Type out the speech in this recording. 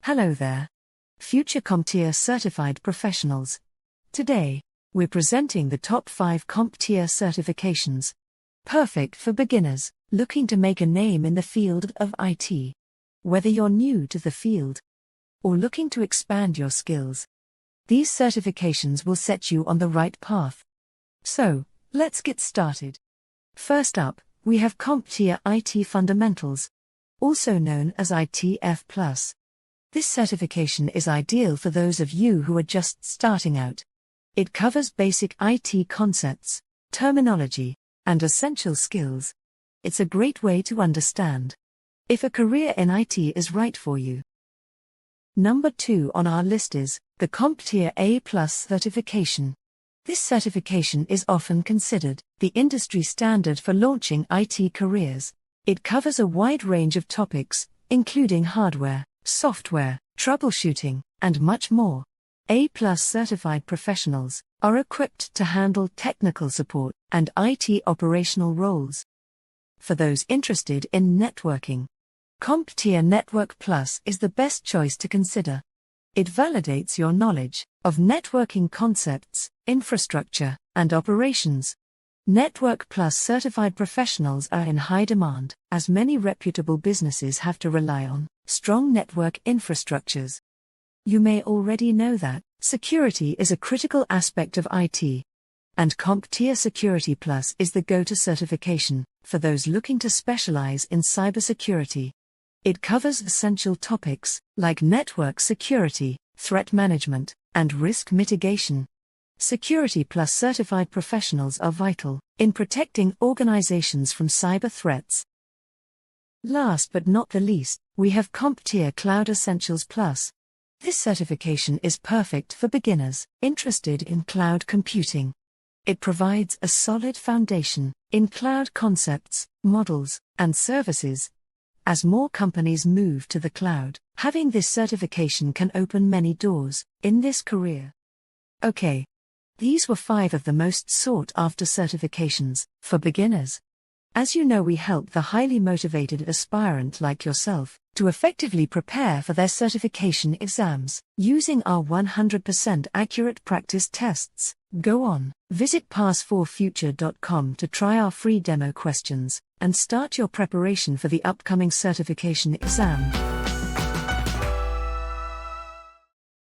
Hello there, future CompTIA certified professionals. Today, we're presenting the top 5 CompTIA certifications. Perfect for beginners looking to make a name in the field of IT. Whether you're new to the field or looking to expand your skills, these certifications will set you on the right path. So, let's get started. First up, we have CompTIA IT Fundamentals, also known as ITF+. This certification is ideal for those of you who are just starting out. It covers basic IT concepts, terminology, and essential skills. It's a great way to understand if a career in IT is right for you. Number 2 on our list is the CompTIA A+ certification. This certification is often considered the industry standard for launching IT careers. It covers a wide range of topics, including hardware, software, troubleshooting, and much more. A+ certified professionals are equipped to handle technical support and IT operational roles. For those interested in networking, CompTIA Network Plus is the best choice to consider. It validates your knowledge of networking concepts, infrastructure, and operations. Network Plus certified professionals are in high demand, as many reputable businesses have to rely on strong network infrastructures. You may already know that security is a critical aspect of IT, and CompTIA Security Plus is the go-to certification for those looking to specialize in cybersecurity. It covers essential topics like network security, threat management, and risk mitigation. Security Plus certified professionals are vital in protecting organizations from cyber threats. Last but not the least, we have CompTIA Cloud Essentials Plus. This certification is perfect for beginners interested in cloud computing. It provides a solid foundation in cloud concepts, models, and services. As more companies move to the cloud, having this certification can open many doors in this career. Okay. These were 5 of the most sought-after certifications for beginners. As you know, we help the highly motivated aspirant like yourself to effectively prepare for their certification exams using our 100% accurate practice tests. Go on, visit pass4future.com to try our free demo questions and start your preparation for the upcoming certification exam.